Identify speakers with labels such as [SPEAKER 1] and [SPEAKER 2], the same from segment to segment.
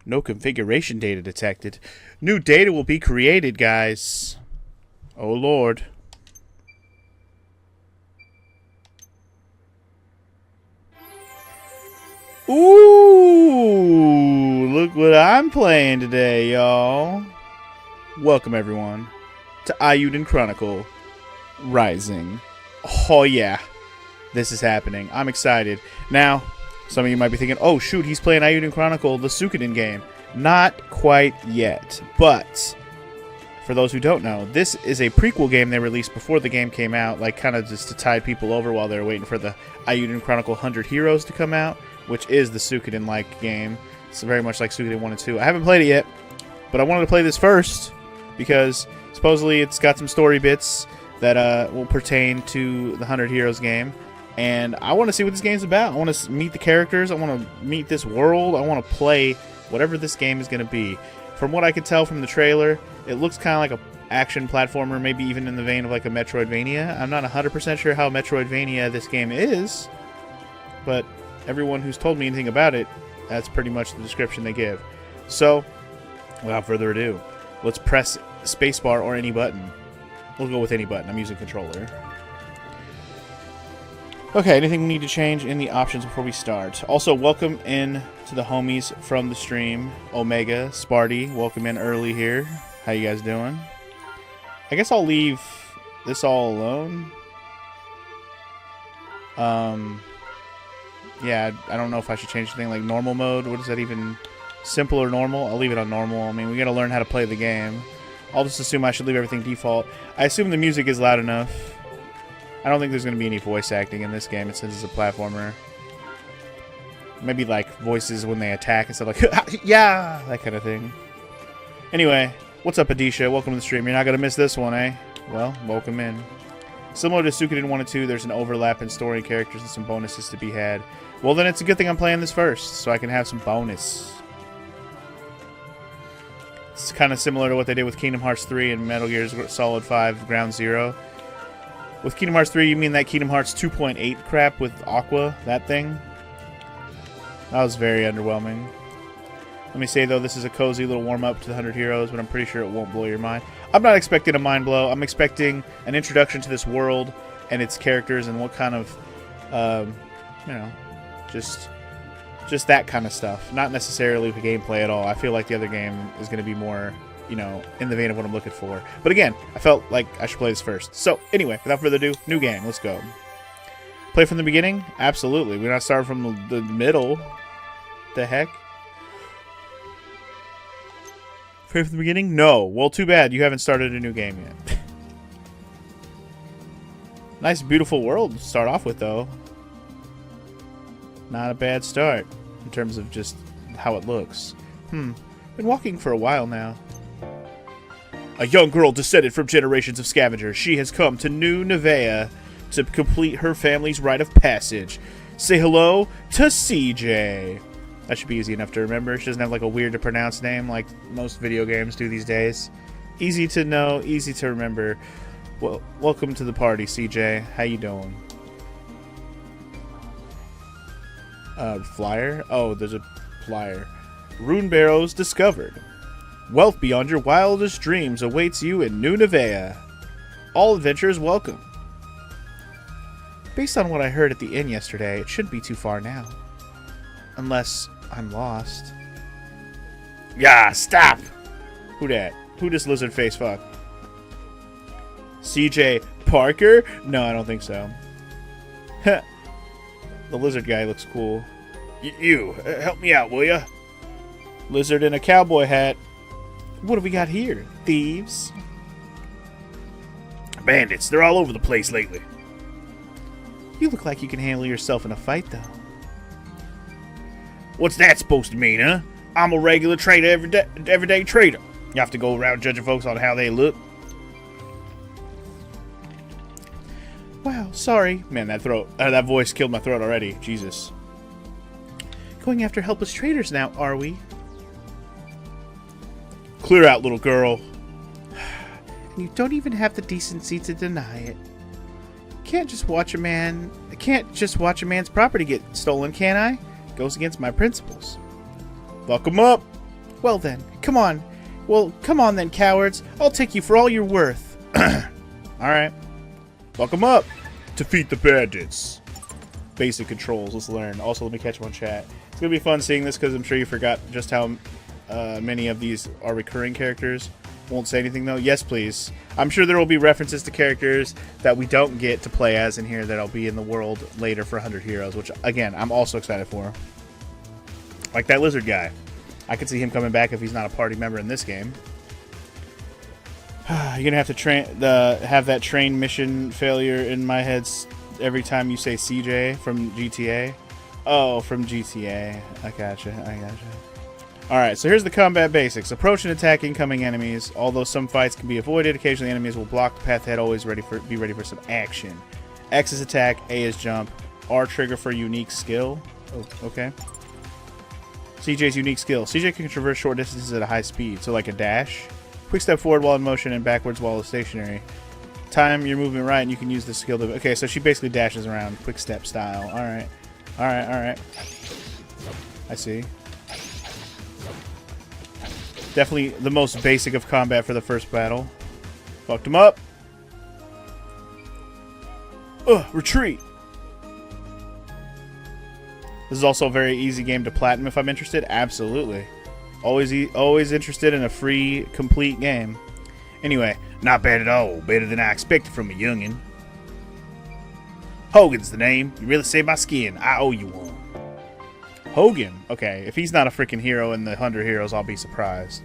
[SPEAKER 1] No configuration data detected. New data will be created, guys. Oh, Lord. Ooh, look what I'm playing today, y'all. Welcome, everyone, to Eiyuden Chronicle Rising. Oh, yeah. This is happening. I'm excited. Now, some of you might be thinking, oh, shoot, he's playing Eiyuden Chronicle, the Suikoden game. Not quite yet, but for those who don't know, this is a prequel game they released before the game came out, like kind of just to tide people over while they were waiting for the Eiyuden Chronicle 100 Heroes to come out, which is the Suikoden-like game. It's very much like Suikoden 1 and 2. I haven't played it yet, but I wanted to play this first because supposedly it's got some story bits that will pertain to the 100 Heroes game. And I want to see what this game's about. I want to meet the characters. I want to meet this world. I want to play whatever this game is going to be. From what I could tell from the trailer, it looks kind of like a action platformer, maybe even in the vein of like a Metroidvania. I'm not 100% sure how Metroidvania this game is, but everyone who's told me anything about it, that's pretty much the description they give. So, without further ado, let's press spacebar or any button. We'll go with any button. I'm using controller. Okay, anything we need to change in the options before we start? Also, welcome in to the homies from the stream. Omega, Sparty, welcome in early here. How you guys doing? I guess I'll leave this all alone. Yeah, I don't know if I should change anything like normal mode. What is that even? Simple or normal? I'll leave it on normal. I mean, we gotta learn how to play the game. I'll just assume I should leave everything default. I assume the music is loud enough. I don't think there's going to be any voice acting in this game since it's a platformer. Maybe like voices when they attack and stuff like, yeah, that kind of thing. Anyway, what's up, Adisha? Welcome to the stream. You're not going to miss this one, eh? Well, welcome in. Similar to Suikoden 1 and 2, there's an overlap in story and characters and some bonuses to be had. Well, then it's a good thing I'm playing this first, so I can have some bonus. It's kind of similar to what they did with Kingdom Hearts 3 and Metal Gear Solid 5 Ground Zero. With Kingdom Hearts 3, you mean that Kingdom Hearts 2.8 crap with Aqua? That thing? That was very underwhelming. Let me say, though, this is a cozy little warm-up to the 100 Heroes, but I'm pretty sure it won't blow your mind. I'm not expecting a mind blow. I'm expecting an introduction to this world and its characters and what kind of, you know, just that kind of stuff. Not necessarily the gameplay at all. I feel like the other game is going to be more, you know, in the vein of what I'm looking for. But again, I felt like I should play this first. So, anyway, without further ado, new game. Let's go. Play from the beginning? Absolutely. We're not starting from the middle. The heck? Play from the beginning? No. Well, too bad. You haven't started a new game yet. Nice, beautiful world to start off with, though. Not a bad start in terms of just how it looks. Been walking for a while now. A young girl descended from generations of scavengers. She has come to New Nevea to complete her family's rite of passage. Say hello to CJ. That should be easy enough to remember. She doesn't have like a weird to pronounce name like most video games do these days. Easy to know, easy to remember. Well, welcome to the party, CJ. How you doing? Flyer? Oh, there's a flyer. Rune barrows discovered. Wealth beyond your wildest dreams awaits you in New Nevea. All adventurers welcome. Based on what I heard at the inn yesterday, it shouldn't be too far now. Unless I'm lost. Yeah, stop! Who dat? Who this lizard face fuck? CJ Parker? No, I don't think so. The lizard guy looks cool. You, help me out, will ya? Lizard in a cowboy hat. What have we got here? Thieves? Bandits. They're all over the place lately. You look like you can handle yourself in a fight, though. What's that supposed to mean, huh? I'm a regular trader, everyday trader. You have to go around judging folks on how they look. Wow, sorry. Man, that voice killed my throat already. Jesus. Going after helpless traders now, are we? Clear out, little girl. And you don't even have the decency to deny it. Can't just watch a man's property get stolen, can I? Goes against my principles. Fuck him up. Well then, come on. Well, come on then, cowards. I'll take you for all you're worth. Alright. Welcome up. Defeat the bandits. Basic controls. Let's learn. Also, let me catch one chat. It's going to be fun seeing this because I'm sure you forgot just how many of these are recurring characters. Won't say anything though. Yes, please. I'm sure there will be references to characters that we don't get to play as in here that'll be in the world later for 100 Heroes, which, again, I'm also excited for. Like that lizard guy. I could see him coming back if he's not a party member in this game. You're gonna have to have that train mission failure in my head every time you say CJ from GTA. Oh, from GTA. I gotcha. Alright, so here's the combat basics. Approach and attack incoming enemies. Although some fights can be avoided, occasionally enemies will block the path ahead, always be ready for some action. X is attack, A is jump, R trigger for unique skill. Oh, okay. CJ's unique skill. CJ can traverse short distances at a high speed, so like a dash. Quick step forward while in motion and backwards while stationary. Time your movement right and you can use this skill to... Okay, so she basically dashes around quick step style. Alright. Alright. I see. Definitely the most basic of combat for the first battle. Fucked him up. Retreat. This is also a very easy game to platinum if I'm interested. Absolutely. Always interested in a free, complete game. Anyway, not bad at all. Better than I expected from a youngin'. Hogan's the name. You really saved my skin. I owe you one. Hogan. Okay, if he's not a freaking hero in the 100 Heroes, I'll be surprised.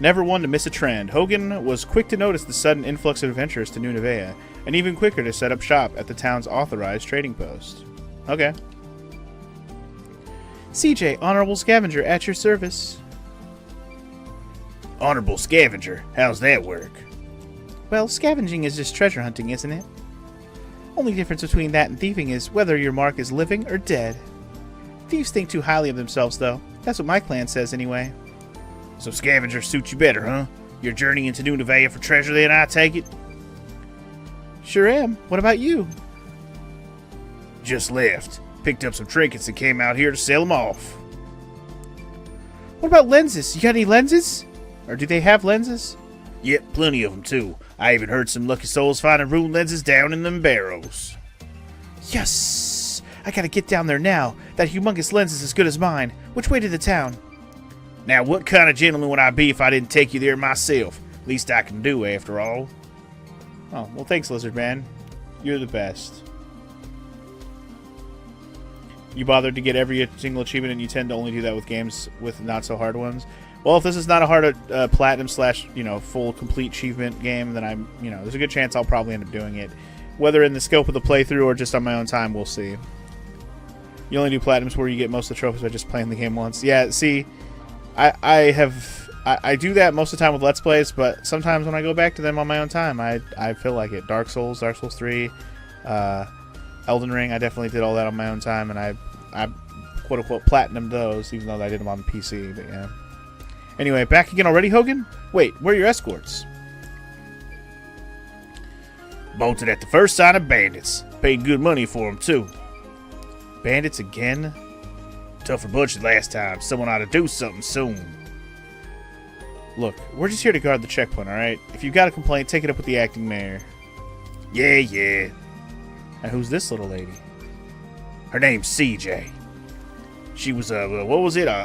[SPEAKER 1] Never one to miss a trend. Hogan was quick to notice the sudden influx of adventurers to New Nevea, and even quicker to set up shop at the town's authorized trading post. Okay. CJ, Honorable Scavenger, at your service. Honorable Scavenger? How's that work? Well, scavenging is just treasure hunting, isn't it? Only difference between that and thieving is whether your mark is living or dead. Thieves think too highly of themselves, though. That's what my clan says, anyway. So Scavenger suits you better, huh? You're journeying into New Nevea for treasure, then, I take it? Sure am. What about you? Just left. Picked up some trinkets and came out here to sell them off. What about lenses? You got any lenses? Or do they have lenses? Yep, plenty of them, too. I even heard some lucky souls finding rune lenses down in them barrows. Yes! I gotta get down there now. That humongous lens is as good as mine. Which way to the town? Now, what kind of gentleman would I be if I didn't take you there myself? Least I can do, after all. Oh, well, thanks, Lizard Man. You're the best. You bothered to get every single achievement, and you tend to only do that with games with not-so-hard ones. Well, if this is not a hard platinum slash, full complete achievement game, then there's a good chance I'll probably end up doing it. Whether in the scope of the playthrough or just on my own time, we'll see. You only do platinums where you get most of the trophies by just playing the game once. Yeah, see, I do that most of the time with Let's Plays, but sometimes when I go back to them on my own time, I feel like it. Dark Souls 3, Elden Ring, I definitely did all that on my own time, and I quote-unquote platinumed those, even though I did them on the PC, but yeah. Anyway, back again already, Hogan? Wait, where are your escorts? Bolted at the first sign of bandits. Paid good money for them, too. Bandits again? Tougher bunch than last time. Someone ought to do something soon. Look, we're just here to guard the checkpoint, alright? If you've got a complaint, take it up with the acting mayor. Yeah. And who's this little lady? Her name's CJ. She was a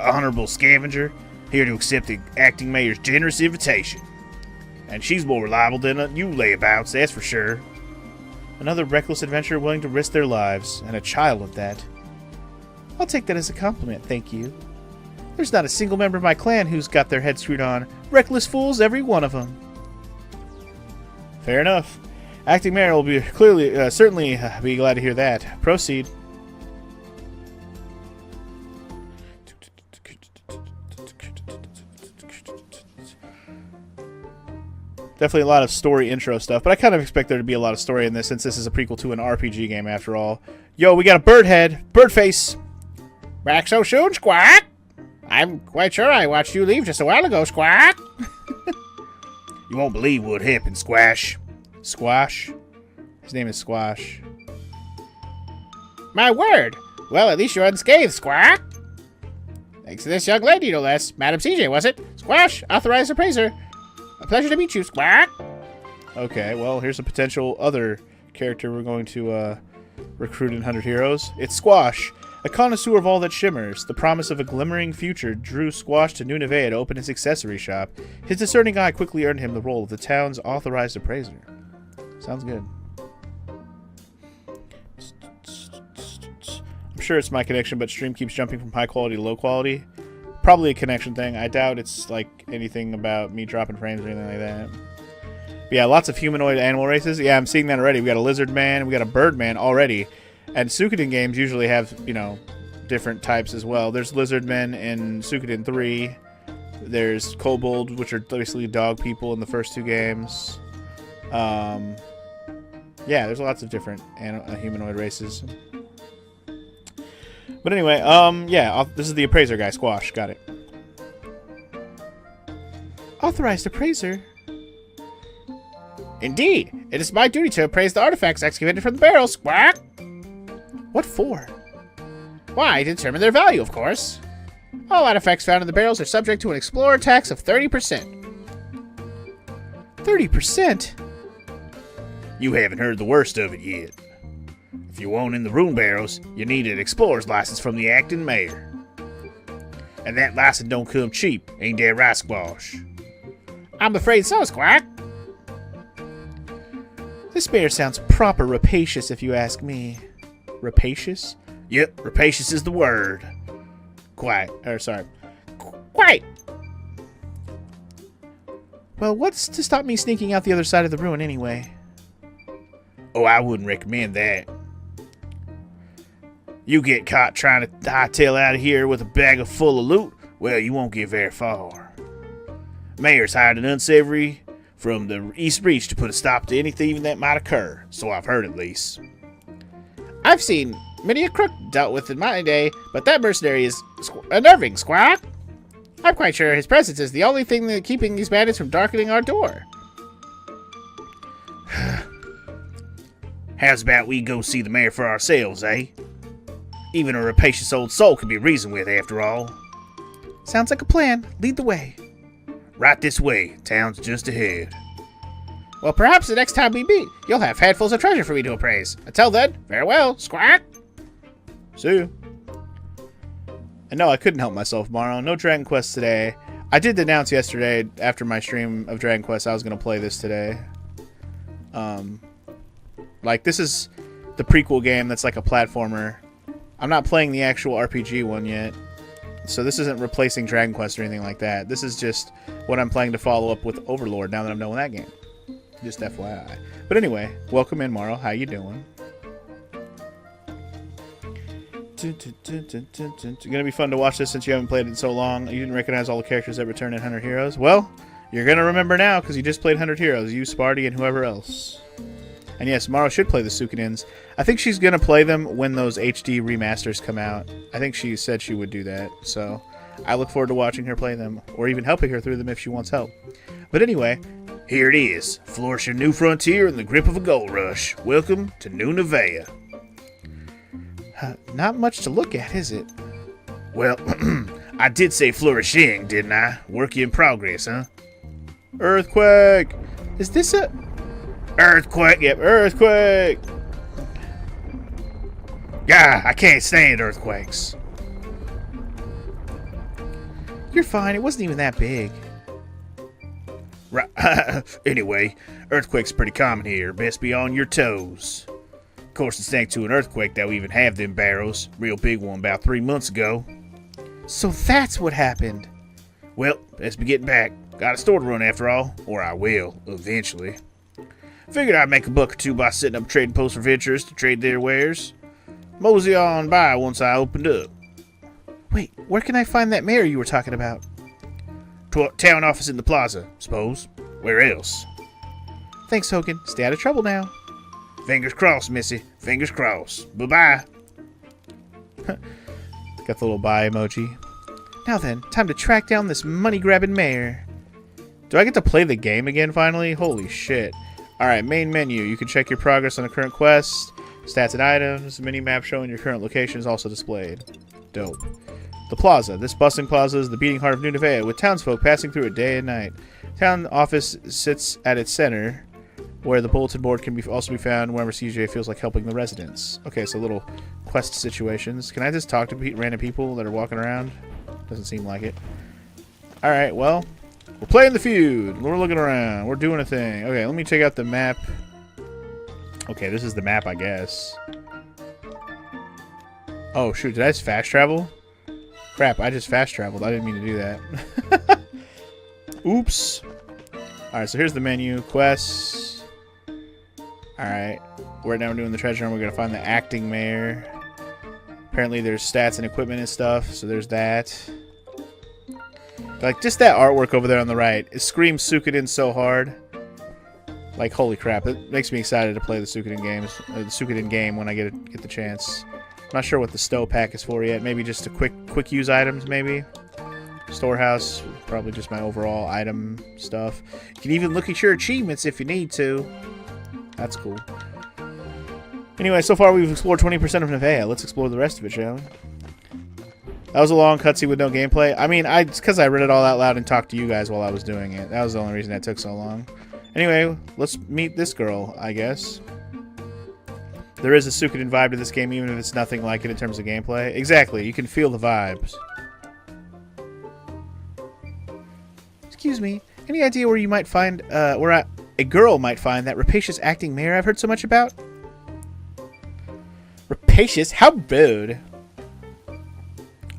[SPEAKER 1] honorable scavenger, here to accept the acting mayor's generous invitation. And she's more reliable than you layabouts, that's for sure. Another reckless adventurer willing to risk their lives, and a child at that. I'll take that as a compliment, thank you. There's not a single member of my clan who's got their head screwed on. Reckless fools, every one of them. Fair enough. Acting mayor will be certainly be glad to hear that. Proceed. Definitely a lot of story intro stuff, but I kind of expect there to be a lot of story in this since this is a prequel to an RPG game after all. Yo, we got a bird head. Bird face. Back so soon, Squawk? I'm quite sure I watched you leave just a while ago, Squawk. You won't believe what happened, Squash. Squash? His name is Squash. My word. Well, at least you're unscathed, Squawk.
[SPEAKER 2] Thanks to this young lady, no less. Madam CJ, was it? Squash, authorized appraiser. A pleasure to meet you, Squawk.
[SPEAKER 1] Okay, well, here's a potential other character we're going to recruit in 100 Heroes. It's Squash, a connoisseur of all that shimmers. The promise of a glimmering future drew Squash to New Nevea to open his accessory shop. His discerning eye quickly earned him the role of the town's authorized appraiser. Sounds good. I'm sure it's my connection, but stream keeps jumping from high quality to low quality. Probably a connection thing. I doubt it's like anything about me dropping frames or anything like that. But yeah, lots of humanoid animal races. Yeah, I'm seeing that already. We got a lizard man, we got a bird man already. And Suikoden games usually have, you know, different types as well. There's lizard men in Suikoden 3. There's kobold, which are basically dog people in the first 2 games. Yeah, there's lots of different humanoid races. But anyway, yeah, this is the appraiser guy, Squash. Got it. Authorized appraiser?
[SPEAKER 2] Indeed. It is my duty to appraise the artifacts excavated from the barrels, Squawk.
[SPEAKER 1] What for?
[SPEAKER 2] Why, to determine their value, of course. All artifacts found in the barrels are subject to an explorer tax of 30%.
[SPEAKER 1] 30%?
[SPEAKER 3] You haven't heard the worst of it yet. If you want in the room barrels, you need an explorer's license from the acting mayor. And that license don't come cheap, ain't that right, Squash?
[SPEAKER 2] I'm afraid so, Squawk.
[SPEAKER 1] This mayor sounds proper rapacious, if you ask me. Rapacious?
[SPEAKER 3] Yep, rapacious is the word.
[SPEAKER 1] Quite.
[SPEAKER 2] Quite.
[SPEAKER 1] Well, what's to stop me sneaking out the other side of the ruin anyway?
[SPEAKER 3] Oh, I wouldn't recommend that. You get caught trying to hightail out of here with a bag full of loot, well, you won't get very far. Mayor's hired an unsavory from the East Reach to put a stop to any thieving that might occur, so I've heard at least.
[SPEAKER 2] I've seen many a crook dealt with in my day, but that mercenary is unnerving, Squawk. I'm quite sure his presence is the only thing that keeping these bandits from darkening our door.
[SPEAKER 3] How's about we go see the mayor for ourselves, eh? Even a rapacious old soul can be reasoned with, after all.
[SPEAKER 1] Sounds like a plan. Lead the way.
[SPEAKER 3] Right this way. Town's just ahead.
[SPEAKER 2] Well, perhaps the next time we meet, you'll have handfuls of treasure for me to appraise. Until then, farewell, Squawk.
[SPEAKER 1] See you. And no, I couldn't help myself, Morrow. No Dragon Quest today. I did announce yesterday, after my stream of Dragon Quest, I was going to play this today. Like, this is the prequel game that's like a platformer. I'm not playing the actual RPG one yet. So this isn't replacing Dragon Quest or anything like that. This is just what I'm playing to follow up with Overlord now that I'm done with that game. Just FYI. But anyway, welcome in, Morrow. How you doing? It's gonna be fun to watch this since you haven't played it in so long. You didn't recognize all the characters that return in 100 Heroes. Well, you're gonna remember now because you just played 100 Heroes. You, Sparty, and whoever else. And yes, Morrow should play the Suikodens. I think she's gonna play them when those HD remasters come out. I think she said she would do that. So I look forward to watching her play them, or even helping her through them if she wants help. But anyway,
[SPEAKER 3] here it is. Flourish a new frontier in the grip of a gold rush. Welcome to New Nevea.
[SPEAKER 1] Not much to look at, is it?
[SPEAKER 3] Well, I did say flourishing, didn't I? Work in progress, huh?
[SPEAKER 1] Earthquake! Is this a...
[SPEAKER 3] Earthquake!
[SPEAKER 1] Yep, earthquake!
[SPEAKER 3] Yeah, I can't stand earthquakes.
[SPEAKER 1] You're fine, it wasn't even that big.
[SPEAKER 3] Right. Anyway, earthquake's pretty common here. Best be on your toes. Of course, it's thanks to an earthquake that we even have them barrels. Real big one about 3 months ago.
[SPEAKER 1] So that's what happened.
[SPEAKER 3] Well, let's be getting back. Got a store to run after all. Or I will, eventually. Figured I'd make a buck or two by setting up a trading post for venturers to trade their wares. Mosey on by once I opened up.
[SPEAKER 1] Wait, where can I find that mayor you were talking about?
[SPEAKER 3] Town office in the plaza, suppose. Where else?
[SPEAKER 1] Thanks, Hogan. Stay out of trouble now.
[SPEAKER 3] Fingers crossed, Missy. Fingers crossed. Bye-bye.
[SPEAKER 1] Got the little bye emoji. Now then, time to track down this money-grabbing mayor. Do I get to play the game again, finally? Holy shit. Alright, main menu. You can check your progress on a current quest. Stats and items. Mini-map showing your current location is also displayed. Dope. The plaza. This bustling plaza is the beating heart of New Nevea, with townsfolk passing through it day and night. Town office sits at its center, where the bulletin board can also be found whenever CJ feels like helping the residents. Okay, so little quest situations. Can I just talk to random people that are walking around? Doesn't seem like it. Alright, well, we're playing the feud. We're looking around. We're doing a thing. Okay, let me check out the map. Okay, this is the map, I guess. Oh, shoot. Did I just fast travel? Crap, I just fast traveled. I didn't mean to do that. Oops. Alright, so here's the menu. Quests. Alright. Right now we're doing the treasure hunt. We're going to find the acting mayor. Apparently there's stats and equipment and stuff, so there's that. Like, just that artwork over there on the right. It screams Suikoden so hard. Like, holy crap. It makes me excited to play the Suikoden games. The Suikoden game when I get the chance. I'm not sure what the stow pack is for yet. Maybe just a quick use items, maybe. Storehouse, probably just my overall item stuff. You can even look at your achievements if you need to. That's cool. Anyway, so far we've explored 20% of Nevea. Let's explore the rest of it, shall we? That was a long cutscene with no gameplay. I mean, it's because I read it all out loud and talked to you guys while I was doing it. That was the only reason that took so long. Anyway, let's meet this girl, I guess. There is a Suikoden vibe to this game, even if it's nothing like it in terms of gameplay. Exactly, you can feel the vibes. Excuse me, any idea where you might find, where a girl might find that rapacious acting mayor I've heard so much about? Rapacious? How rude.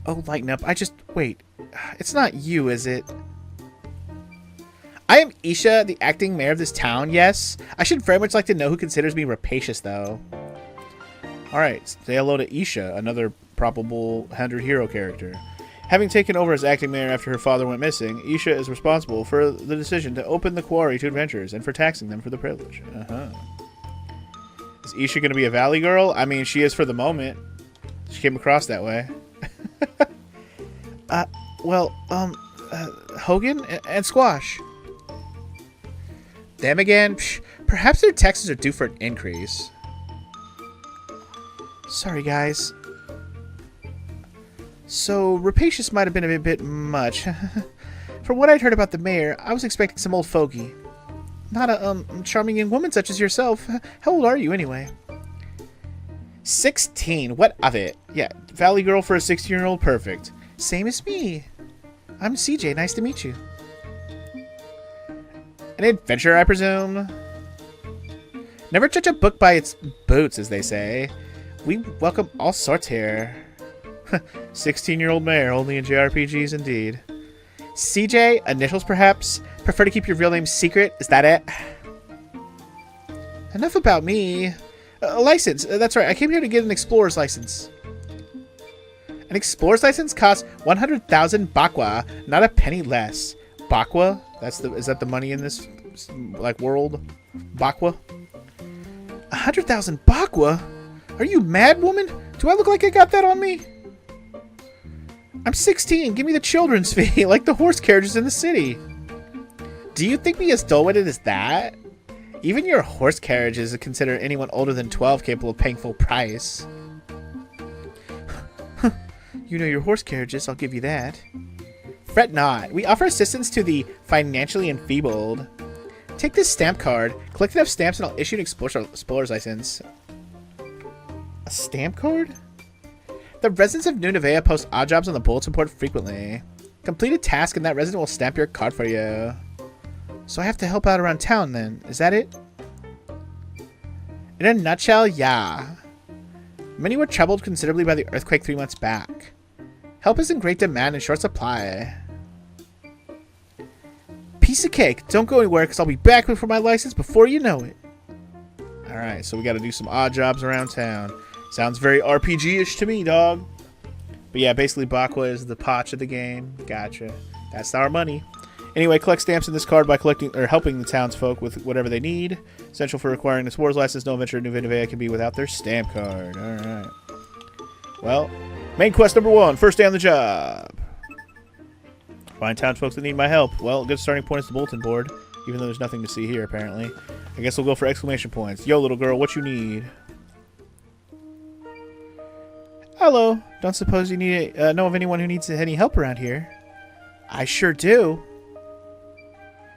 [SPEAKER 1] Oh, lighten up. Wait. It's not you, is it? I am Isha, the acting mayor of this town, yes. I should very much like to know who considers me rapacious, though. Alright, say hello to Isha, another probable 100 hero character. Having taken over as acting mayor after her father went missing, Isha is responsible for the decision to open the quarry to adventurers and for taxing them for the privilege. Is Isha going to be a valley girl? I mean, she is for the moment. She came across that way. Hogan and Squash. Them again? Psh, perhaps their taxes are due for an increase. Sorry, guys. So, rapacious might have been a bit much. From what I'd heard about the mayor, I was expecting some old fogey. Not a, charming young woman such as yourself. How old are you, anyway? 16. What of it? Yeah, valley girl for a 16-year-old, perfect. Same as me. I'm CJ. Nice to meet you. An adventurer, I presume? Never judge a book by its boots, as they say. We welcome all sorts here. 16-year-old mayor, only in JRPGs indeed. CJ, initials perhaps? Prefer to keep your real name secret? Is that it? Enough about me. A license. That's right. I came here to get an explorer's license. An explorer's license costs 100,000 bakwa, not a penny less. Bakwa? Is that the money in this like world? Bakwa? 100,000 bakwa? Are you mad, woman? Do I look like I got that on me? I'm 16. Give me the children's fee, like the horse carriages in the city. Do you think me as dull-witted as that? Even your horse carriages consider anyone older than 12 capable of paying full price. You know your horse carriages, I'll give you that. Fret not. We offer assistance to the financially enfeebled. Take this stamp card, collect enough stamps, and I'll issue an explorer's license. A stamp card? The residents of New Nevea post odd jobs on the bulletin board frequently. Complete a task and that resident will stamp your card for you. So I have to help out around town then. Is that it? In a nutshell, yeah. Many were troubled considerably by the earthquake 3 months back. Help is in great demand and short supply. Piece of cake. Don't go anywhere because I'll be back for my license before you know it. Alright, so we got to do some odd jobs around town. Sounds very RPG-ish to me, dog. But yeah, basically Bakwa is the potch of the game. Gotcha. That's our money. Anyway, collect stamps in this card by collecting or helping the townsfolk with whatever they need. Essential for acquiring this war's license. No adventure in New Nevea can be without their stamp card. Alright. Well, main quest number 1. First day on the job. Find townsfolk that need my help. Well, a good starting point is the bulletin board. Even though there's nothing to see here, apparently. I guess we'll go for exclamation points. Yo, little girl, what you need? Hello. Don't suppose you need know of anyone who needs any help around here? I sure do.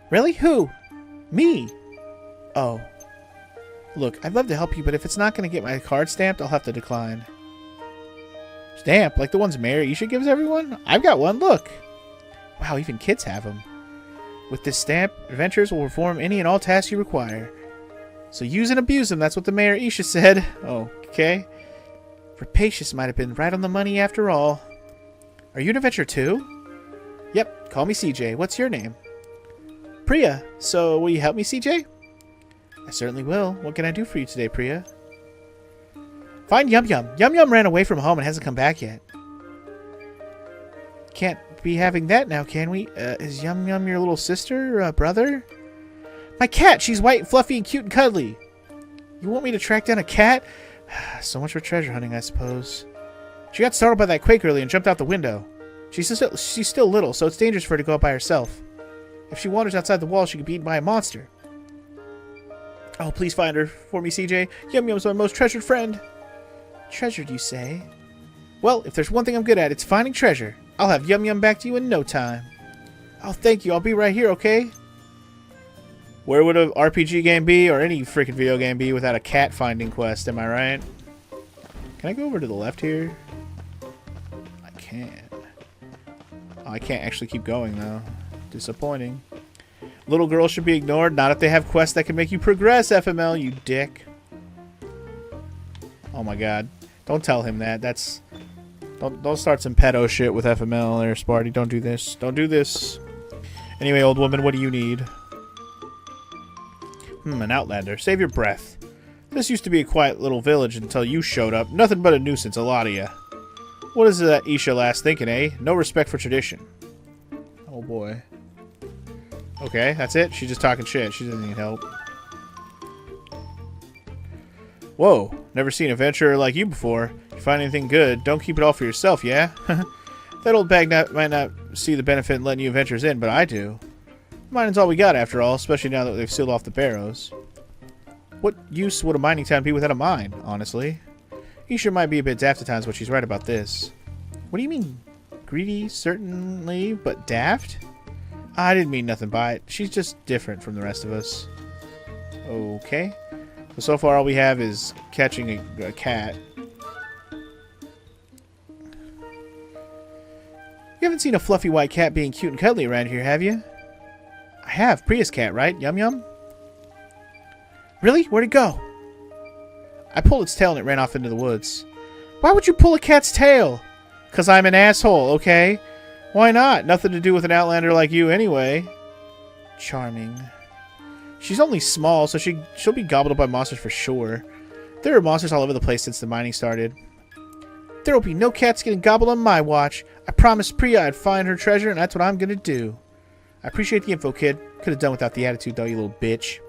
[SPEAKER 1] Really? Who? Me. Oh. Look, I'd love to help you, but if it's not going to get my card stamped, I'll have to decline. Stamp? Like the ones Mayor Isha gives everyone? I've got one, look. Wow, even kids have them. With this stamp, adventurers will perform any and all tasks you require. So use and abuse them, that's what the Mayor Isha said. Oh, okay. Rapacious might have been right on the money after all. Are you an adventurer too? Yep, call me CJ. What's your name? Priya. So, will you help me, CJ? I certainly will. What can I do for you today, Priya? Find Yum Yum. Yum Yum ran away from home and hasn't come back yet. Can't be having that now, can we? Is Yum Yum your little sister or brother? My cat! She's white, fluffy, and cute and cuddly. You want me to track down a cat? So much for treasure hunting, I suppose. She got startled by that quake earlier and jumped out the window. She's still little, so it's dangerous for her to go out by herself. If she wanders outside the wall, she could be eaten by a monster. Oh, please find her for me, CJ. Yum Yum's my most treasured friend. Treasured, you say? Well, if there's one thing I'm good at, it's finding treasure. I'll have Yum Yum back to you in no time. Oh, thank you. I'll be right here, okay? Where would an RPG game be, or any freaking video game be, without a cat finding quest, am I right? Can I go over to the left here? I can. Oh, I can't actually keep going, though. Disappointing. Little girls should be ignored, not if they have quests that can make you progress, FML, you dick. Oh my god. Don't tell him that. That's... Don't start some pedo shit with FML there, Sparty. Don't do this. Don't do this. Anyway, old woman, what do you need? An outlander. Save your breath. This used to be a quiet little village until you showed up. Nothing but a nuisance, a lot of ya. What is that Isha lass thinking, eh? No respect for tradition. Oh boy. Okay, that's it? She's just talking shit. She doesn't need help. Whoa. Never seen an adventurer like you before. If you find anything good, don't keep it all for yourself, yeah? That old bag might not see the benefit in letting you adventurers in, but I do. Mining's all we got, after all, especially now that they've sealed off the barrows. What use would a mining town be without a mine, honestly? Isha might be a bit daft at times, but she's right about this. What do you mean? Greedy, certainly, but daft? I didn't mean nothing by it. She's just different from the rest of us. Okay. So far all we have is catching a cat. You haven't seen a fluffy white cat being cute and cuddly around here, have you? I have. Priya's cat, right? Yum Yum? Really? Where'd it go? I pulled its tail and it ran off into the woods. Why would you pull a cat's tail? 'Cause I'm an asshole, okay? Why not? Nothing to do with an outlander like you anyway. Charming. She's only small, so she'll be gobbled up by monsters for sure. There are monsters all over the place since the mining started. There will be no cats getting gobbled on my watch. I promised Priya I'd find her treasure, and that's what I'm gonna do. I appreciate the info, kid. Could have done without the attitude, though, you little bitch.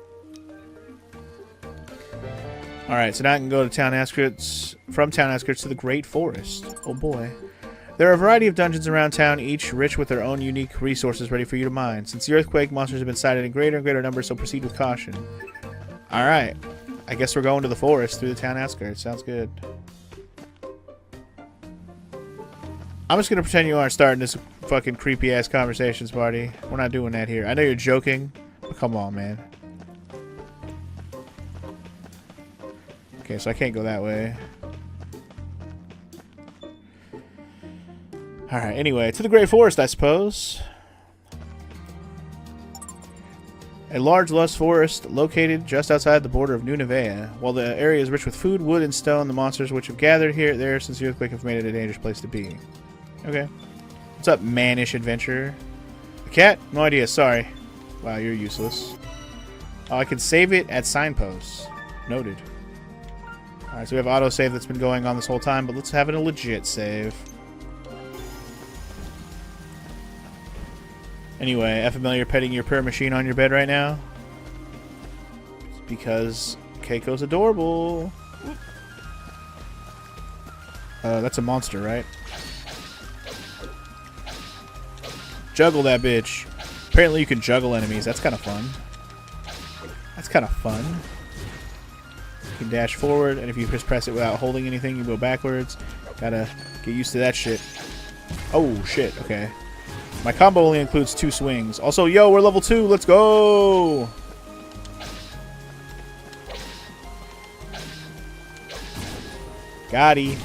[SPEAKER 1] Alright, so now I can go to town outskirts, from town outskirts to the Great Forest. Oh boy. There are a variety of dungeons around town, each rich with their own unique resources ready for you to mine. Since the earthquake, monsters have been sighted in greater and greater numbers, so proceed with caution. Alright. I guess we're going to the forest through the town outskirts. Sounds good. I'm just going to pretend you aren't starting this fucking creepy-ass conversations, party. We're not doing that here. I know you're joking, but come on, man. Okay, so I can't go that way. Alright, anyway, to the Great Forest, I suppose. A large, lush forest located just outside the border of New Nevea. While the area is rich with food, wood, and stone, the monsters which have gathered here there since the earthquake have made it a dangerous place to be. Okay. What's up, mannish adventurer? A cat? No idea, sorry. Wow, you're useless. Oh, I can save it at signposts. Noted. Alright, so we have autosave that's been going on this whole time, but let's have it a legit save. Anyway, FML, you're petting your purr machine on your bed right now? Because Keiko's adorable. That's a monster, right? Juggle that bitch. Apparently you can juggle enemies. That's kind of fun. That's kind of fun. You can dash forward, and if you just press it without holding anything, you go backwards. Gotta get used to that shit. Oh, shit. Okay. My combo only includes 2 swings. Also, yo, we're level 2. Let's go! Gotti.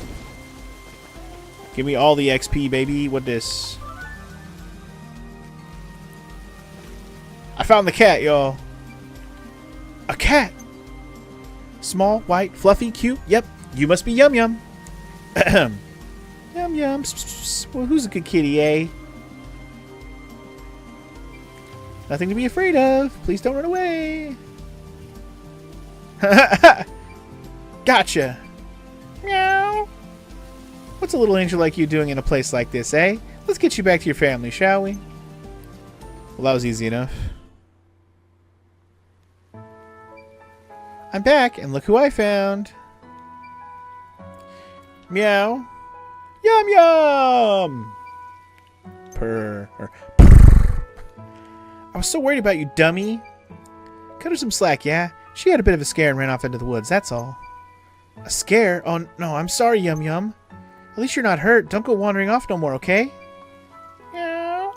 [SPEAKER 1] Give me all the XP, baby. What this? I found the cat, y'all. A cat! Small, white, fluffy, cute. Yep, you must be Yum Yum. Yum Yum. Well, who's a good kitty, eh? Nothing to be afraid of. Please don't run away. Gotcha. Meow. What's a little angel like you doing in a place like this, eh? Let's get you back to your family, shall we? Well, that was easy enough. I'm back, and look who I found. Meow. Yum yum! Purr. I was so worried about you, dummy. Cut her some slack, yeah? She had a bit of a scare and ran off into the woods, that's all. A scare? Oh, no, I'm sorry, Yum Yum. At least you're not hurt. Don't go wandering off no more, okay? Meow.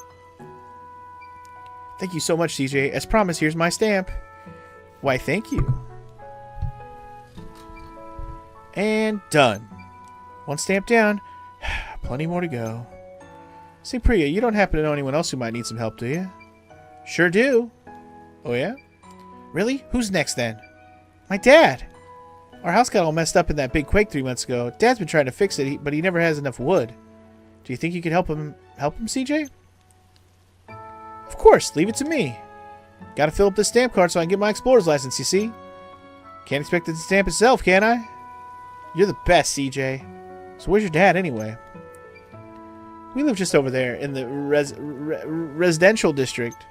[SPEAKER 1] Thank you so much, CJ. As promised, here's my stamp. Why, thank you. And done. 1 stamp down. Plenty more to go. Say, Priya, you don't happen to know anyone else who might need some help, do you? Sure do. Oh, yeah? Really? Who's next, then? My dad. Our house got all messed up in that big quake 3 months ago. Dad's been trying to fix it, but he never has enough wood. Do you think you could help him, CJ? Of course. Leave it to me. Gotta fill up this stamp card so I can get my explorer's license, you see? Can't expect it to stamp itself, can I? You're the best, CJ. So where's your dad, anyway? We live just over there in the residential district.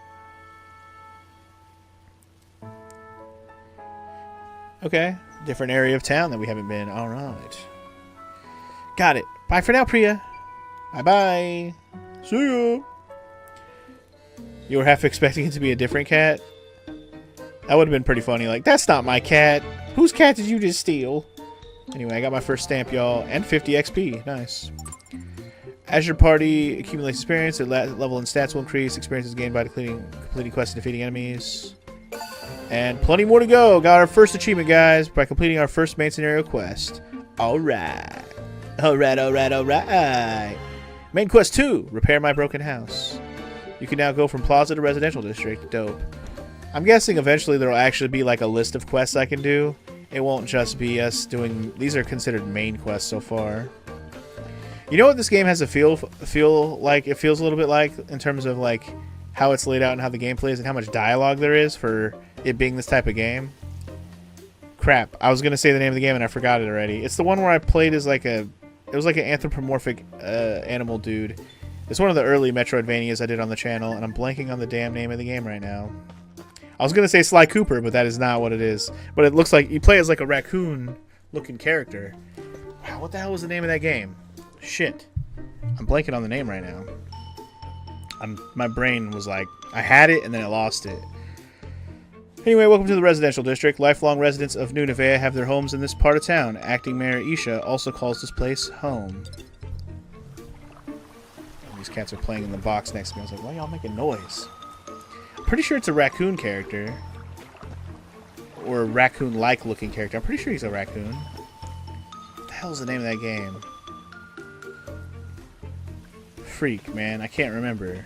[SPEAKER 1] Okay. Different area of town that we haven't been. Alright. Got it. Bye for now, Priya. Bye-bye. See ya. You were half expecting it to be a different cat? That would have been pretty funny. Like, that's not my cat. Whose cat did you just steal? Anyway, I got my first stamp, y'all. And 50 XP. Nice. As your party accumulates experience, their level and stats will increase. Experience is gained by completing quests and defeating enemies. And plenty more to go. Got our first achievement, guys, by completing our first main scenario quest. Alright. Alright. Main quest 2, repair my broken house. You can now go from plaza to residential district. Dope. I'm guessing eventually there will actually be like a list of quests I can do. It won't just be us doing... These are considered main quests so far. You know what this game has a feel like? It feels a little bit like in terms of like how it's laid out and how the game plays and how much dialogue there is for it being this type of game. Crap. I was going to say the name of the game and I forgot it already. It's the one where I played as like a... It was like an anthropomorphic animal dude. It's one of the early Metroidvanias I did on the channel, and I'm blanking on the damn name of the game right now. I was going to say Sly Cooper, but that is not what it is. But it looks like you play as like a raccoon-looking character. Wow, what the hell was the name of that game? Shit. I'm blanking on the name right now. My brain was like, I had it, and then I lost it. Anyway, welcome to the residential district. Lifelong residents of New Nevea have their homes in this part of town. Acting Mayor Isha also calls this place home. These cats are playing in the box next to me. I was like, why are y'all making noise? I'm pretty sure it's a raccoon character. Or a raccoon-like looking character. I'm pretty sure he's a raccoon. What the hell's the name of that game? Freak, man. I can't remember.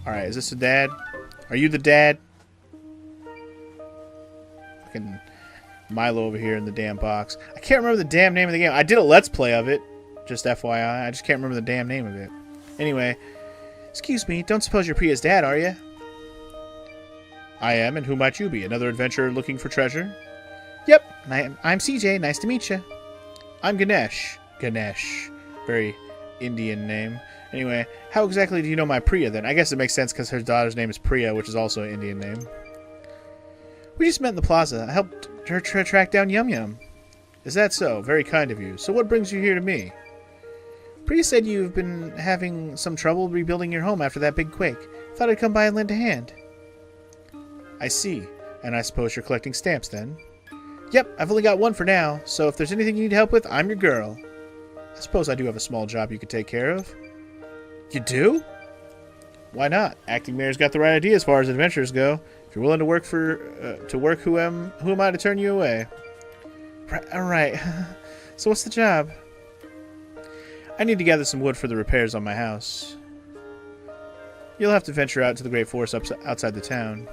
[SPEAKER 1] Alright, is this the dad? Are you the dad? Fucking Milo over here in the damn box. I can't remember the damn name of the game. I did a Let's Play of it. Just FYI. I just can't remember the damn name of it. Anyway. Excuse me. Don't suppose you're Priya's dad, are you? I am, and who might you be? Another adventurer looking for treasure? Yep. I'm CJ. Nice to meet you. I'm Ganesh. Ganesh. Very Indian name. Anyway, how exactly do you know my Priya then? I guess it makes sense because her daughter's name is Priya, which is also an Indian name. We just met in the plaza. I helped her track down Yum Yum. Is that so? Very kind of you. So what brings you here to me? Priya said you've been having some trouble rebuilding your home after that big quake. Thought I'd come by and lend a hand. I see. And I suppose you're collecting stamps then? Yep, I've only got one for now, so if there's anything you need help with, I'm your girl. I suppose I do have a small job you could take care of. You do? Why not? Acting mayor's got the right idea as far as adventures go. If you're willing to work who am I to turn you away? Alright. So what's the job? I need to gather some wood for the repairs on my house. You'll have to venture out to the great forest outside the town.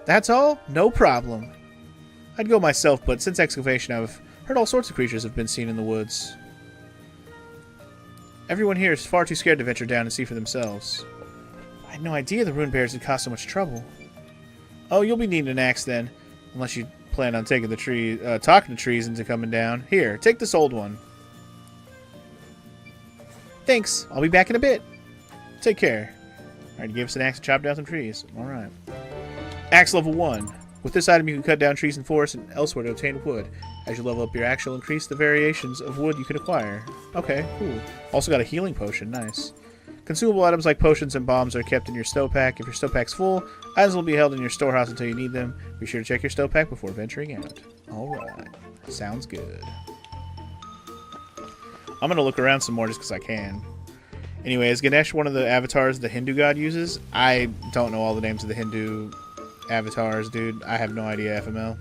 [SPEAKER 1] That's all? No problem. I'd go myself, but since excavation, I've heard all sorts of creatures have been seen in the woods. Everyone here is far too scared to venture down and see for themselves. I had no idea the rune bears would cause so much trouble. Oh, you'll be needing an axe then, unless you plan on taking the talking to trees into coming down. Here, take this old one. Thanks. I'll be back in a bit. Take care. Alright, you gave us an axe to chop down some trees. Alright. Axe level 1. With this item, you can cut down trees in forests and elsewhere to obtain wood. As you level up your axe, you'll increase the variations of wood you can acquire. Okay, cool. Also got a healing potion. Nice. Consumable items like potions and bombs are kept in your stowpack. If your stowpack's full, items will be held in your storehouse until you need them. Be sure to check your stowpack before venturing out. Alright. Sounds good. I'm gonna look around some more just because I can. Anyway, is Ganesh one of the avatars the Hindu god uses? I don't know all the names of the Hindu avatars, dude. I have no idea, FML.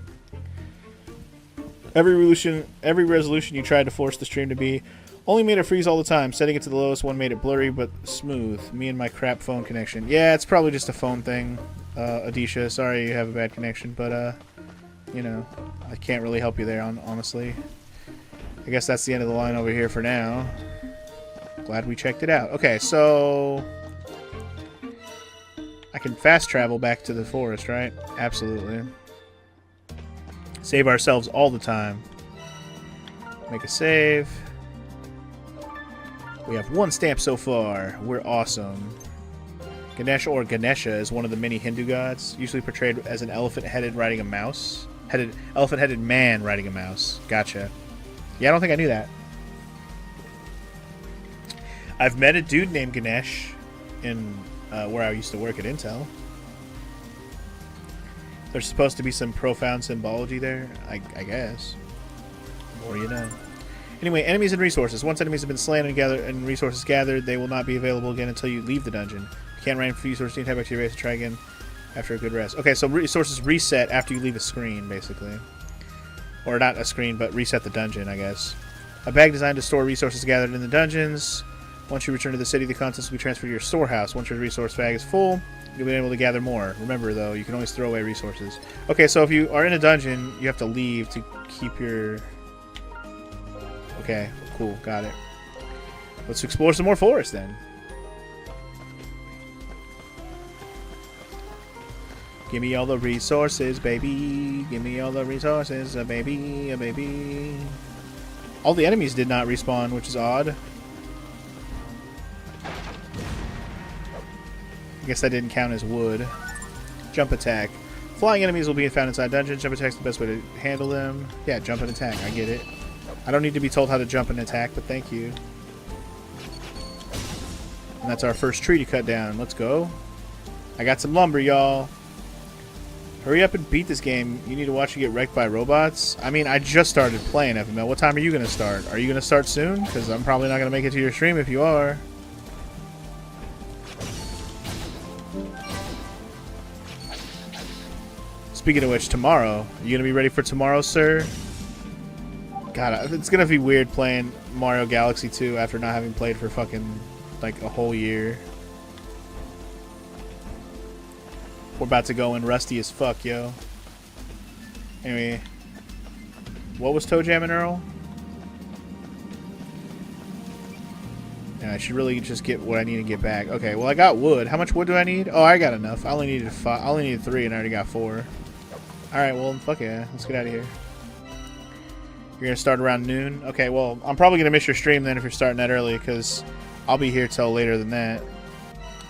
[SPEAKER 1] Every resolution you tried to force the stream to be only made it freeze all the time. Setting it to the lowest one made it blurry but smooth. Me and my crap phone connection. Yeah, it's probably just a phone thing, Adisha. Sorry you have a bad connection, but, you know, I can't really help you there, honestly. I guess that's the end of the line over here for now. Glad we checked it out. Okay, so I can fast travel back to the forest, right? Absolutely. Save ourselves all the time. Make a save. We have 1 stamp so far. We're awesome. Ganesh or Ganesha is one of the many Hindu gods, usually portrayed as an elephant-headed riding a mouse. Elephant-headed man riding a mouse. Gotcha. Yeah, I don't think I knew that. I've met a dude named Ganesh in where I used to work at Intel. There's supposed to be some profound symbology there, I guess. The more you know. Anyway, enemies and resources. Once enemies have been slain and resources gathered, they will not be available again until you leave the dungeon. You can't rank for resources, you can head back to your base to try again after a good rest. Okay, so resources reset after you leave a screen, basically. Or not a screen, but reset the dungeon, I guess. A bag designed to store resources gathered in the dungeons. Once you return to the city, the contents will be transferred to your storehouse. Once your resource bag is full, you'll be able to gather more. Remember, though, you can always throw away resources. Okay, so if you are in a dungeon, you have to leave to keep your... Okay, cool, got it. Let's explore some more forest, then. Give me all the resources, baby. Give me all the resources, baby, baby. All the enemies did not respawn, which is odd. I guess that didn't count as wood. Jump attack. Flying enemies will be found inside dungeons. Jump attack's the best way to handle them. Yeah, jump and attack. I get it. I don't need to be told how to jump and attack, but thank you. And that's our first tree to cut down. Let's go. I got some lumber, y'all. Hurry up and beat this game. You need to watch you get wrecked by robots. I mean, I just started playing FML. What time are you going to start? Are you going to start soon? Because I'm probably not going to make it to your stream if you are. Speaking of which, tomorrow. Are you going to be ready for tomorrow, sir? God, it's going to be weird playing Mario Galaxy 2 after not having played for fucking, like, a whole year. We're about to go in rusty as fuck, yo. Anyway. What was Toe Jam and Earl? Yeah, I should really just get what I need to get back. Okay, well I got wood. How much wood do I need? Oh, I got enough. I only needed 5. I only needed 3 and I already got 4. Alright, well, fuck yeah. Let's get out of here. You're gonna start around noon? Okay, well, I'm probably gonna miss your stream then if you're starting that early, because I'll be here till later than that.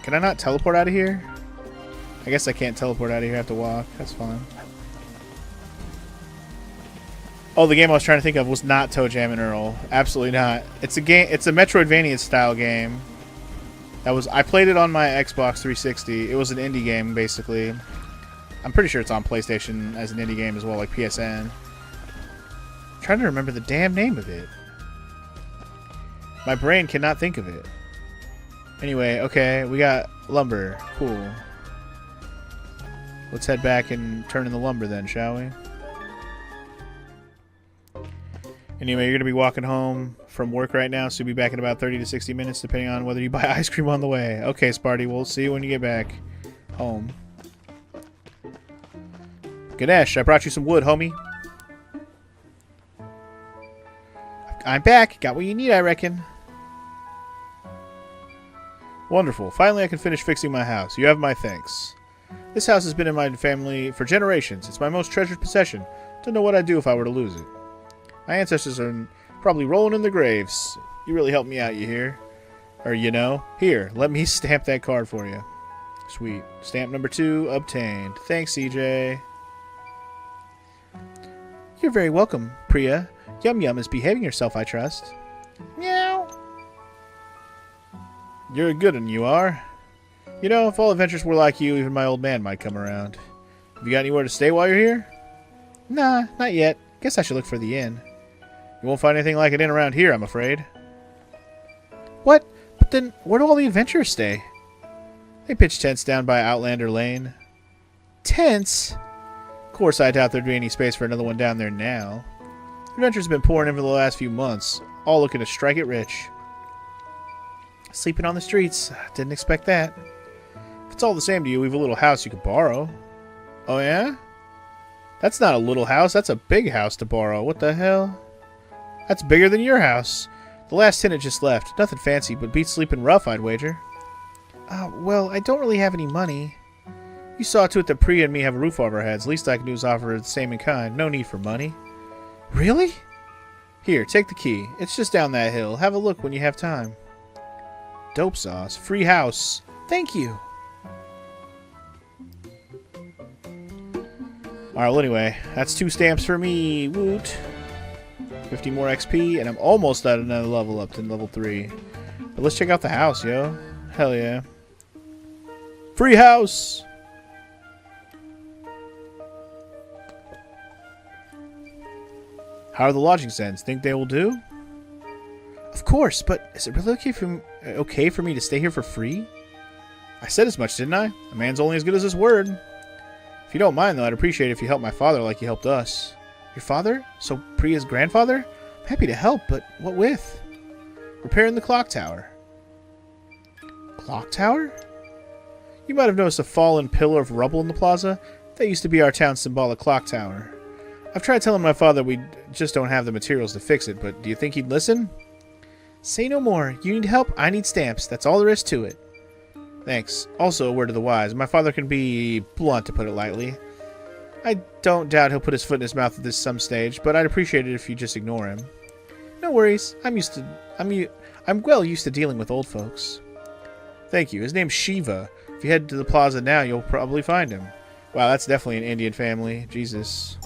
[SPEAKER 1] Can I not teleport out of here? I guess I can't teleport out of here. I have to walk. That's fine. Oh, the game I was trying to think of was not Toe Jam and Earl. Absolutely not. It's a game. It's a Metroidvania style game. I played it on my Xbox 360. It was an indie game, basically. I'm pretty sure it's on PlayStation as an indie game as well, like PSN. I'm trying to remember the damn name of it. My brain cannot think of it. Anyway, okay, we got lumber. Cool. Let's head back and turn in the lumber then, shall we? Anyway, you're going to be walking home from work right now, so you'll be back in about 30 to 60 minutes, depending on whether you buy ice cream on the way. Okay, Sparty, we'll see you when you get back home. Ganesh, I brought you some wood, homie. I'm back. Got what you need, I reckon. Wonderful. Finally, I can finish fixing my house. You have my thanks. This house has been in my family for generations. It's my most treasured possession. Don't know what I'd do if I were to lose it. My ancestors are probably rolling in their graves. You really helped me out, you hear? Or, you know. Here, let me stamp that card for you. Sweet. Stamp number 2 obtained. Thanks, CJ. You're very welcome, Priya. Yum Yum is behaving herself, I trust. Meow. You're a good one, you are. You know, if all adventures were like you, even my old man might come around. Have you got anywhere to stay while you're here? Nah, not yet. Guess I should look for the inn. You won't find anything like an inn around here, I'm afraid. What? But then, where do all the adventurers stay? They pitch tents down by Outlander Lane. Tents? Of course, I doubt there'd be any space for another one down there now. Adventures have been pouring in for the last few months, all looking to strike it rich. Sleeping on the streets. Didn't expect that. If it's all the same to you, we have a little house you could borrow. Oh, yeah? That's not a little house. That's a big house to borrow. What the hell? That's bigger than your house. The last tenant just left. Nothing fancy, but beats sleeping rough, I'd wager. Well, I don't really have any money. You saw to it that Priya and me have a roof over our heads. Least I can do is offer her the same in kind. No need for money. Really? Here, take the key. It's just down that hill. Have a look when you have time. Dope sauce. Free house. Thank you. Alright, well anyway, that's 2 stamps for me. Woot. 50 more XP, and I'm almost at another level up to level 3. But let's check out the house, yo. Hell yeah. Free house! How are the lodging cents? Think they will do? Of course, but is it really okay for me to stay here for free? I said as much, didn't I? A man's only as good as his word. If you don't mind, though, I'd appreciate it if you helped my father like you helped us. Your father? So Priya's grandfather? I'm happy to help, but what with? Repairing the clock tower. Clock tower? You might have noticed a fallen pillar of rubble in the plaza. That used to be our town's symbolic clock tower. I've tried telling my father we just don't have the materials to fix it, but do you think he'd listen? Say no more. You need help, I need stamps. That's all there is to it. Thanks. Also, a word to the wise. My father can be blunt, to put it lightly. I don't doubt he'll put his foot in his mouth at this some stage, but I'd appreciate it if you just ignore him. No worries. I'm well used to dealing with old folks. Thank you. His name's Shiva. If you head to the plaza now, you'll probably find him. Wow, that's definitely an Indian family. Jesus.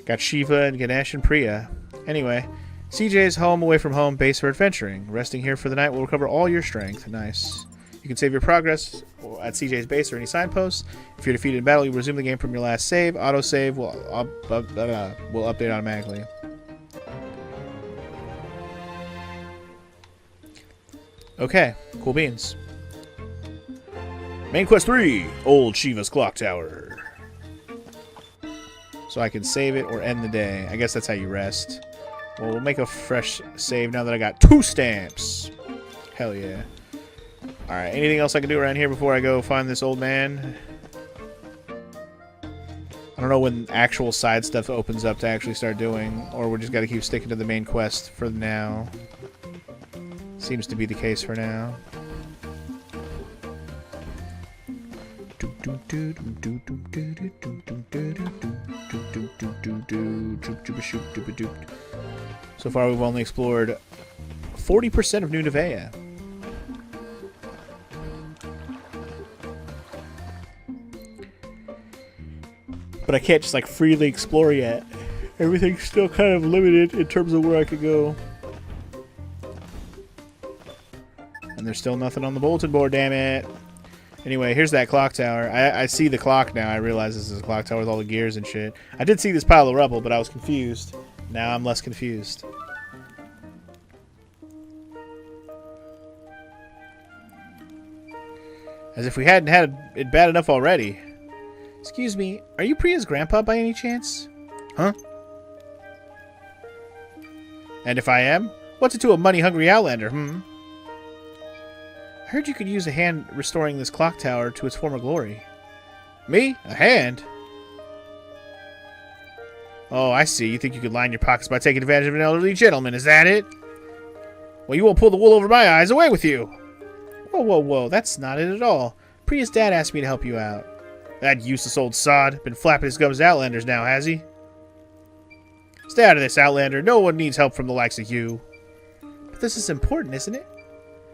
[SPEAKER 1] Got Shiva and Ganesh and Priya. Anyway, CJ's home away from home, base for adventuring. Resting here for the night will recover all your strength. Nice. You can save your progress at CJ's base or any signposts. If you're defeated in battle, you resume the game from your last save. Autosave will update automatically. Okay, cool beans. Main quest 3, Old Shiva's Clock Tower. So I can save it or end the day. I guess that's how you rest. Well, we'll make a fresh save now that I got 2 stamps. Hell yeah. Alright, anything else I can do around here before I go find this old man? I don't know when actual side stuff opens up to actually start doing, or we just gotta keep sticking to the main quest for now. Seems to be the case for now. So far we've only explored 40% of New Nevaeh. But I can't just like freely explore yet. Everything's still kind of limited in terms of where I could go. And there's still nothing on the bulletin board, damn it. Anyway, here's that clock tower. I see the clock now. I realize this is a clock tower with all the gears and shit. I did see this pile of rubble, but I was confused. Now I'm less confused. As if we hadn't had it bad enough already. Excuse me, are you Priya's grandpa by any chance? Huh? And if I am, what's it to a money-hungry outlander, I heard you could use a hand restoring this clock tower to its former glory. Me? A hand? Oh, I see. You think you could line your pockets by taking advantage of an elderly gentleman, is that it? Well, you won't pull the wool over my eyes. Away with you! Whoa, whoa, whoa. That's not it at all. Priya's dad asked me to help you out. That useless old sod. Been flapping his gums at Outlanders now, has he? Stay out of this, Outlander. No one needs help from the likes of you. But this is important, isn't it?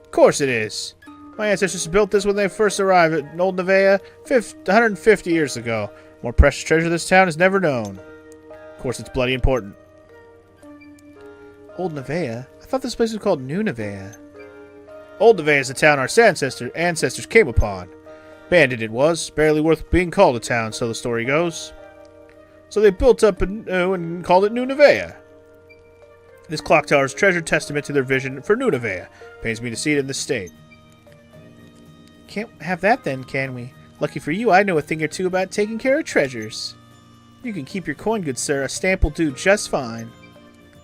[SPEAKER 1] Of course it is. My ancestors built this when they first arrived at Old Nevaeh 150 years ago. More precious treasure this town has never known. Of course, it's bloody important. Old Nevaeh? I thought this place was called New Nevaeh. Old Nevaeh is the town our ancestors came upon. Abandoned it was, barely worth being called a town, so the story goes. So they built up and called it New Nevaeh. This clock tower is a treasured testament to their vision for New Nevaeh. Pains me to see it in this state. Can't have that then, can we? Lucky for you, I know a thing or two about taking care of treasures. You can keep your coin, good sir. A stamp will do just fine.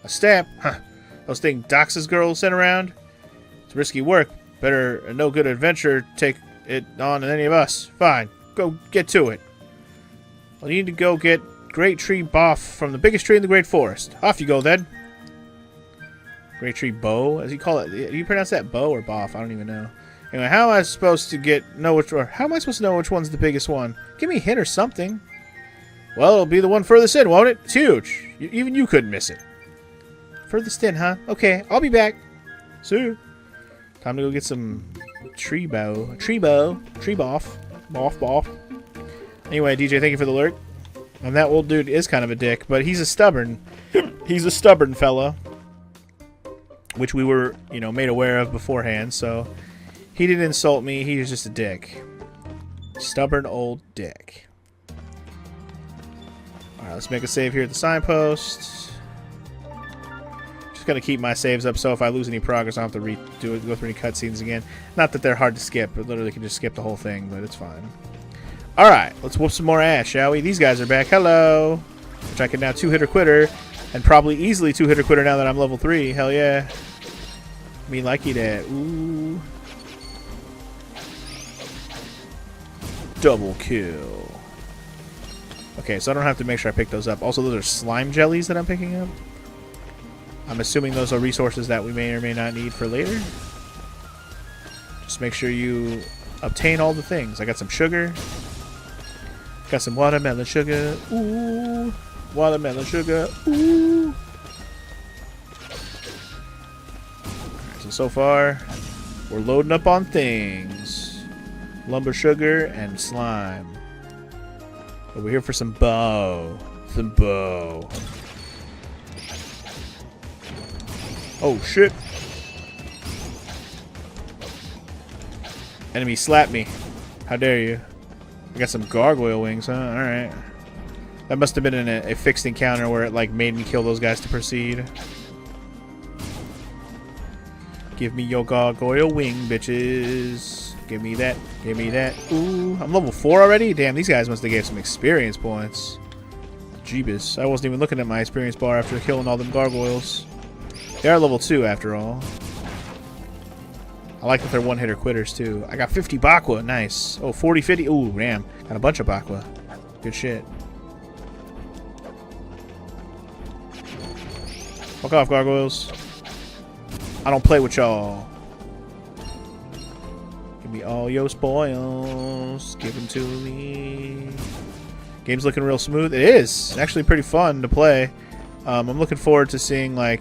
[SPEAKER 1] A stamp? Huh. Those things Dox's girl sent around? It's risky work. Better a no-good adventurer take it on than any of us. Fine. Go get to it. Well, you need to go get Great Tree Boff from the biggest tree in the Great Forest. Off you go, then. Great Tree Bow? As you call it? Do you pronounce that Bow or Boff? I don't even know. Anyway, how am I supposed to know which one's the biggest one? Give me a hint or something. Well, it'll be the one furthest in, won't it? It's huge. Even you couldn't miss it. Furthest in, huh? Okay, I'll be back. See you. Time to go get some tree bow. Tree boff. Boff. Anyway, DJ, thank you for the lurk. And that old dude is kind of a dick, but he's a stubborn fella. Which we were, made aware of beforehand, so he didn't insult me, he was just a dick. Stubborn old dick. Alright, let's make a save here at the signpost. Just gonna keep my saves up so if I lose any progress I don't have to go through any cutscenes again. Not that they're hard to skip, but literally can just skip the whole thing, but it's fine. Alright, let's whoop some more ass, shall we? These guys are back. Hello! Which I can now two-hitter quitter, and probably easily two-hitter quitter now that I'm level 3. Hell yeah. Me likey that. Ooh. Double kill. Okay, so I don't have to make sure I pick those up. Also, those are slime jellies that I'm picking up. I'm assuming those are resources that we may or may not need for later. Just make sure you obtain all the things. I got some sugar. Got some watermelon sugar. Ooh. Watermelon sugar. Ooh. So far, we're loading up on things. Lumber, sugar, and slime. But we're here for some bow. Some bow. Oh, shit. Enemy slapped me. How dare you. I got some gargoyle wings, huh? Alright. That must have been a fixed encounter where it, made me kill those guys to proceed. Give me your gargoyle wing, bitches. Give me that. Give me that. Ooh, I'm level 4 already? Damn, these guys must have gave some experience points. Jeebus. I wasn't even looking at my experience bar after killing all them gargoyles. They are level 2 after all. I like that they're one-hitter quitters, too. I got 50 Bakwa. Nice. Oh, 40, 50. Ooh, damn. Got a bunch of Bakwa. Good shit. Fuck off, gargoyles. I don't play with y'all. Give me all your spoils. Give them to me. Game's looking real smooth. It is. It's actually pretty fun to play. I'm looking forward to seeing, I'm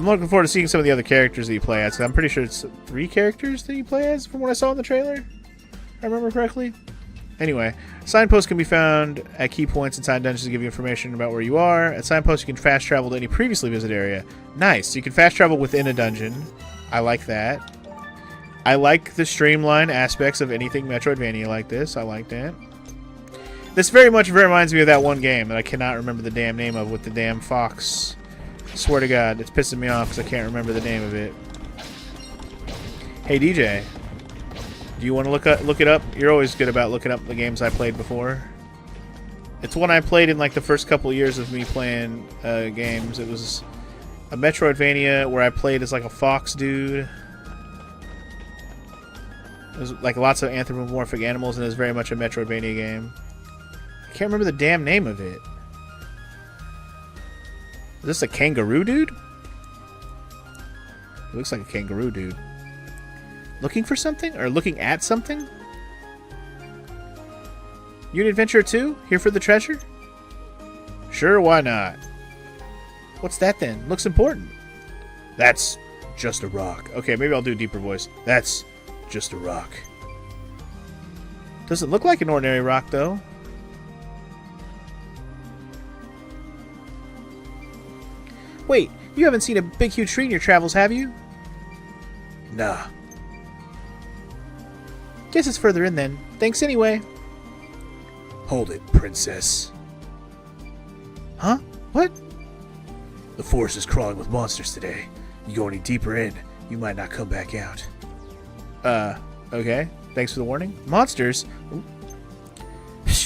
[SPEAKER 1] looking forward to seeing some of the other characters that you play as. 'Cause I'm pretty sure it's 3 characters that you play as from what I saw in the trailer. If I remember correctly. Anyway, signposts can be found at key points inside dungeons to give you information about where you are. At signposts, you can fast travel to any previously visited area. Nice. So you can fast travel within a dungeon. I like that. I like the streamlined aspects of anything Metroidvania like this. I like that. This very much reminds me of that one game that I cannot remember the damn name of with the damn fox. I swear to God, it's pissing me off because I can't remember the name of it. Hey DJ, do you want to look it up? You're always good about looking up the games I played before. It's one I played in like the first couple of years of me playing games. It was a Metroidvania where I played as like a fox dude. It was like lots of anthropomorphic animals, and it was very much a Metroidvania game. I can't remember the damn name of it. Is this a kangaroo dude? It looks like a kangaroo dude. Looking for something? Or looking at something? You an adventurer too? Here for the treasure? Sure, why not? What's that then? Looks important. That's just a rock. Okay, maybe I'll do a deeper voice. That's just a rock. Doesn't look like an ordinary rock, though. Wait, you haven't seen a big, huge tree in your travels, have you? Nah. Guess it's further in then. Thanks anyway. Hold it, princess. Huh? What? The forest is crawling with monsters today. You go any deeper in, you might not come back out. Okay. Thanks for the warning. Monsters?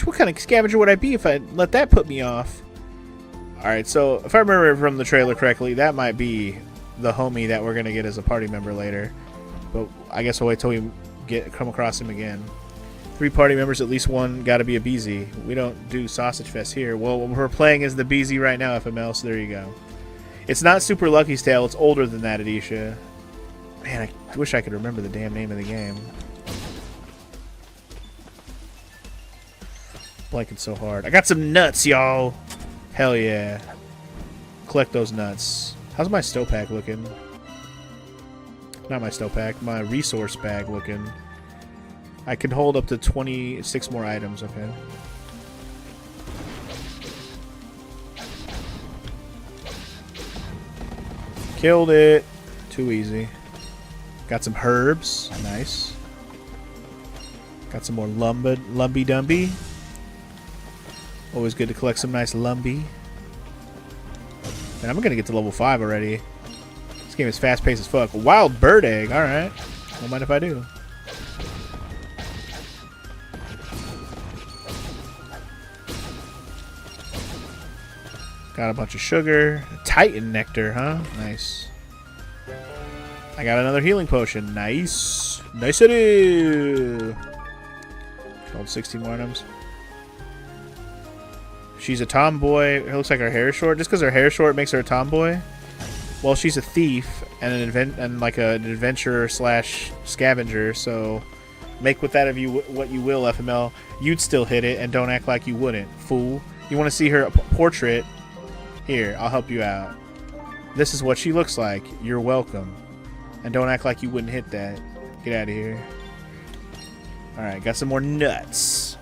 [SPEAKER 1] What kind of scavenger would I be if I let that put me off? Alright, so if I remember from the trailer correctly, that might be the homie that we're going to get as a party member later. But I guess I'll wait till we come across him again. 3 party members, at least one got to be a BZ. We don't do Sausage Fest here. Well, we're playing as the BZ right now, FML, so there you go. It's not Super Lucky's Tale. It's older than that, Adisha. Man, I wish I could remember the damn name of the game. Blanking so hard. I got some nuts, y'all. Hell yeah. Collect those nuts. How's my Stopack looking? Not my Stopack. My resource bag looking. I can hold up to 26 more items, okay. Killed it. Too easy. Got some herbs. Nice. Got some more lumby dumby. Always good to collect some nice lumby. And I'm gonna get to level 5 already. This game is fast paced as fuck. Wild bird egg. Alright. Don't mind if I do. Got a bunch of sugar. Titan nectar, huh? Nice. I got another healing potion. Nice. Nice it is. Hold 16 more items. She's a tomboy. It looks like her hair is short. Just because her hair is short makes her a tomboy. Well, she's a thief and an adventurer slash scavenger. So make with that of you what you will, FML. You'd still hit it, and don't act like you wouldn't, fool. You want to see her portrait? Here, I'll help you out. This is what she looks like. You're welcome. And don't act like you wouldn't hit that. Get out of here. Alright, got some more nuts.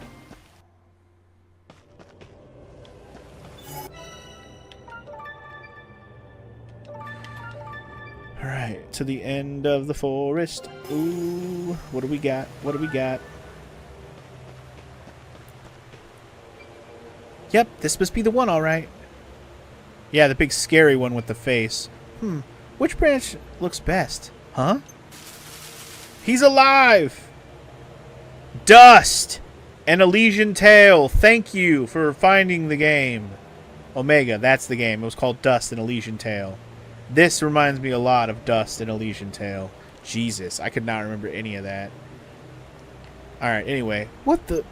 [SPEAKER 1] Alright, to the end of the forest. Ooh, what do we got? What do we got? Yep, this must be the one, alright. Yeah, the big scary one with the face. Which branch looks best? Huh? He's alive! Dust! An Elysian Tale. Thank you for finding the game. Omega, that's the game. It was called Dust and Elysian Tale. This reminds me a lot of Dust and Elysian Tale. Jesus, I could not remember any of that. Alright, anyway. What the...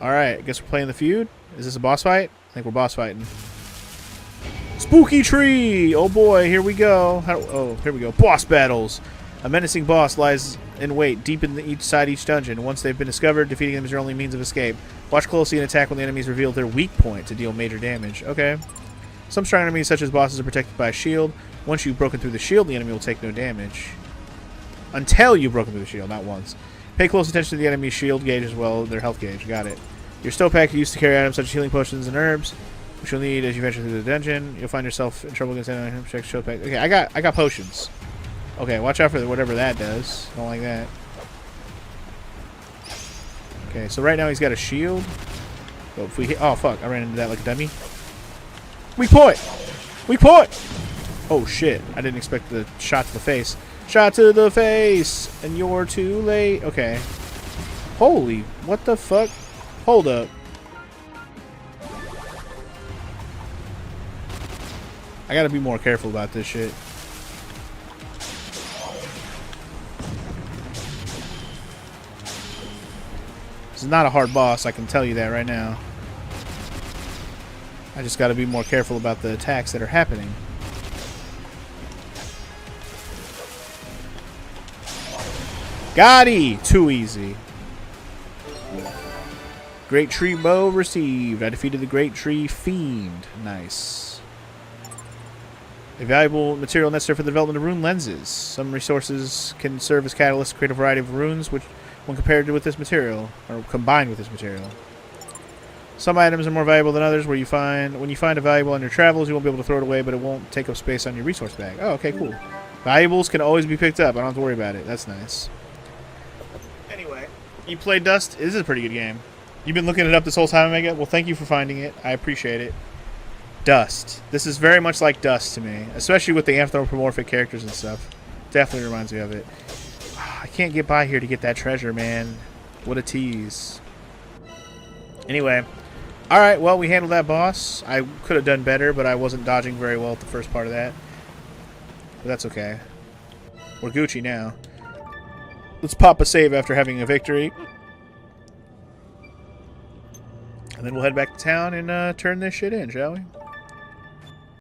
[SPEAKER 1] Alright, I guess we're playing the feud. Is this a boss fight? I think we're boss fighting. Spooky tree! Oh boy, here we go. Here we go. Boss battles. A menacing boss lies in wait deep in each dungeon. Once they've been discovered, defeating them is your only means of escape. Watch closely and attack when the enemies reveal their weak point to deal major damage. Okay. Some strong enemies, such as bosses, are protected by a shield. Once you've broken through the shield, the enemy will take no damage. Until you've broken through the shield, not once. Pay close attention to the enemy's shield gauge as well as their health gauge. Got it. Your Stopack used to carry items such as healing potions and herbs, which you'll need as you venture through the dungeon. You'll find yourself in trouble against enemy. Check Stopack. Okay, I got potions. Okay, watch out for whatever that does. Don't like that. Okay, so right now he's got a shield. So if we hit, oh fuck, I ran into that like a dummy. Weak point! Weak point! Oh shit, I didn't expect the shot to the face. Shot to the face! And you're too late. Okay. Holy, what the fuck? Hold up. I gotta be more careful about this shit. This is not a hard boss, I can tell you that right now. I just gotta be more careful about the attacks that are happening. Gotti! Too easy. Great Tree Bow received. I defeated the Great Tree Fiend. Nice. A valuable material necessary for the development of rune lenses. Some resources can serve as catalysts to create a variety of runes, which, when compared with this material, or combined with this material. Some items are more valuable than others. When you find a valuable on your travels, you won't be able to throw it away, but it won't take up space on your resource bag. Oh, okay, cool. Valuables can always be picked up. I don't have to worry about it. That's nice. Anyway, you played Dust? This is a pretty good game. You've been looking it up this whole time, Omega? Well, thank you for finding it. I appreciate it. Dust. This is very much like Dust to me, especially with the anthropomorphic characters and stuff. Definitely reminds me of it. I can't get by here to get that treasure, man. What a tease. Anyway. Alright, well, we handled that boss. I could have done better, but I wasn't dodging very well at the first part of that. But that's okay. We're Gucci now. Let's pop a save after having a victory. And then we'll head back to town and turn this shit in, shall we?